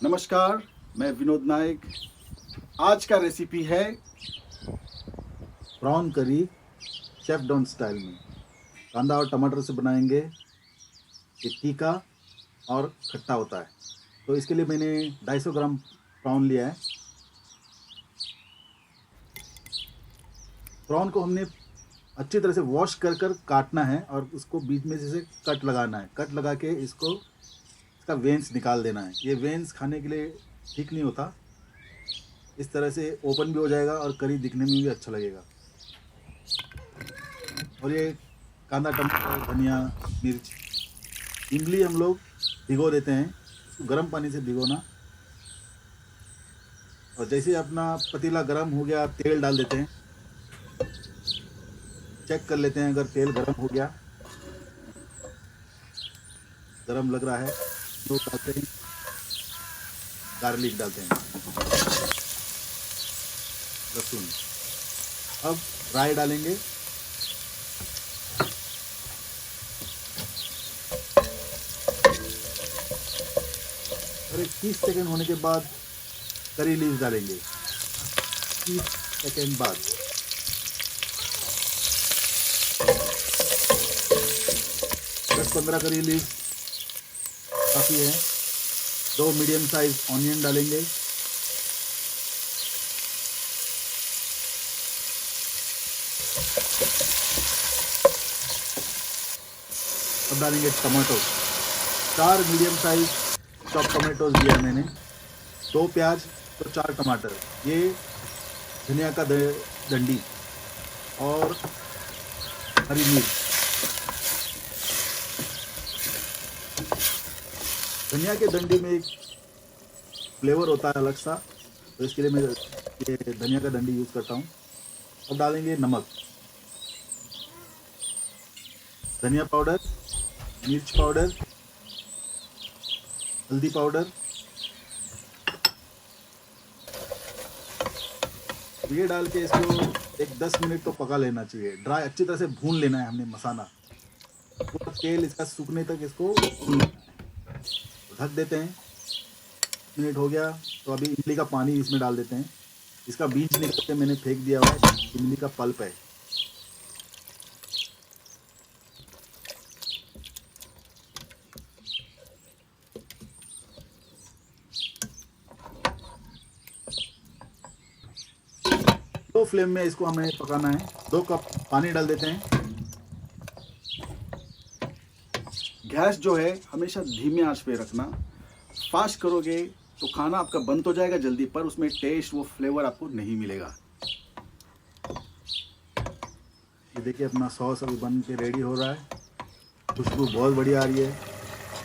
नमस्कार, मैं विनोद नायक। आज का रेसिपी है प्रॉन करी शेफ डॉन स्टाइल में। कांदा और टमाटर से बनाएंगे। ये तीखा और खट्टा होता है। तो इसके लिए मैंने 250 ग्राम प्रॉन लिया है। प्रॉन को हमने अच्छी तरह से वॉश कर कर काटना है और उसको बीच में जैसे कट लगाना है। कट लगा के इसका वेन्स निकाल देना है। ये वेन्स खाने के लिए ठीक नहीं होता। इस तरह से ओपन भी हो जाएगा और करी दिखने में भी अच्छा लगेगा। और ये कांदा, टमाटर, धनिया, मिर्च, इमली हम लोग भिगो देते हैं। इसको गर्म पानी से भिगोना। और जैसे अपना पतीला गर्म हो गया, तेल डाल देते हैं। चेक कर लेते हैं अगर तेल गर्म हो गया, गर्म लग रहा है तो डालते हैं गार्लिक, डालते हैं लहसुन। अब राई डालेंगे। और एक 30 सेकेंड होने के बाद करी लीव्स डालेंगे। 30 सेकेंड बाद 10-15 करी लीव्स काफ़ी है। 2 मीडियम साइज ऑनियन डालेंगे। अब डालेंगे tomato. 4 medium size chop tomatoes दिया मैंने। 2 प्याज तो 4 टमाटर। ये धनिया का डंडी और हरी मिर्च। धनिया के डंडी में एक फ्लेवर होता है अलग सा, तो इसके लिए मैं ये धनिया का डंडी यूज़ करता हूँ। अब डालेंगे नमक, धनिया पाउडर, मिर्च पाउडर, हल्दी पाउडर। ये डाल के इसको एक 10 मिनट तो पका लेना चाहिए। ड्राई अच्छी तरह से भून लेना है हमने मसाला। पूरा तेल इसका सूखने तक इसको भून लेना है। ढक देते हैं। मिनट हो गया तो अभी इमली का पानी इसमें डाल देते हैं। इसका बीज निकाल के मैंने फेंक दिया हुआ है। इमली का पल्प है। लो फ्लेम में इसको हमें पकाना है। 2 कप पानी डाल देते हैं। गैस जो है हमेशा धीमे आंच पे रखना। फास्ट करोगे तो खाना आपका बन तो जाएगा जल्दी, पर उसमें टेस्ट, वो फ्लेवर आपको नहीं मिलेगा। ये देखिए अपना सॉस अभी बन के रेडी हो रहा है। खुशबू बहुत बढ़िया आ रही है।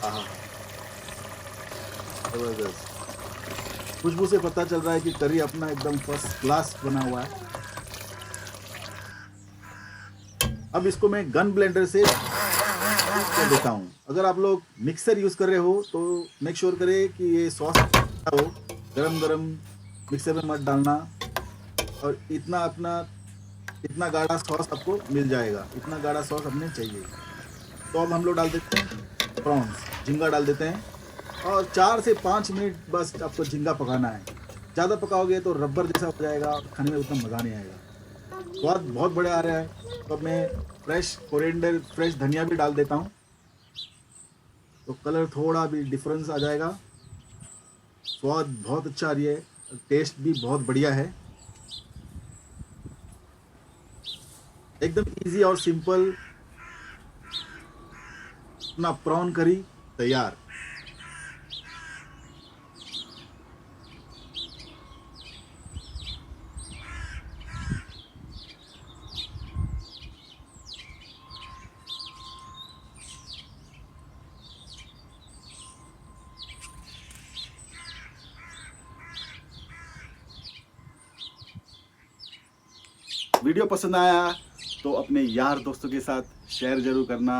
आहा, जबरदस्त। खुशबू से पता चल रहा है कि करी अपना एकदम फर्स्ट क्लास बना हुआ है। अब इसको मैं गन ब्लेंडर से कर देता हूँ। अगर आप लोग मिक्सर यूज़ कर रहे हो तो मेक श्योर करें कि ये सॉस हो। गरम गरम मिक्सर में मत डालना। और इतना गाढ़ा सॉस आपको मिल जाएगा। इतना गाढ़ा सॉस हमें चाहिए। तो अब हम लोग डाल देते हैं प्रॉन्स, झींगा डाल देते हैं। और 4 से 5 मिनट बस आपको झींगा पकाना है। ज़्यादा पकाओगे तो रबर जैसा हो जाएगा, खाने में उतना मज़ा नहीं आएगा। स्वाद बहुत बढ़िया आ रहा है। तो अब मैं फ्रेश कोरिएंडर, फ्रेश धनिया भी डाल देता हूँ, तो कलर थोड़ा भी डिफरेंस आ जाएगा। स्वाद बहुत अच्छा आ रही है। टेस्ट भी बहुत बढ़िया है। एकदम इजी और सिंपल अपना प्रॉन करी तैयार। वीडियो पसंद आया तो अपने यार दोस्तों के साथ शेयर ज़रूर करना।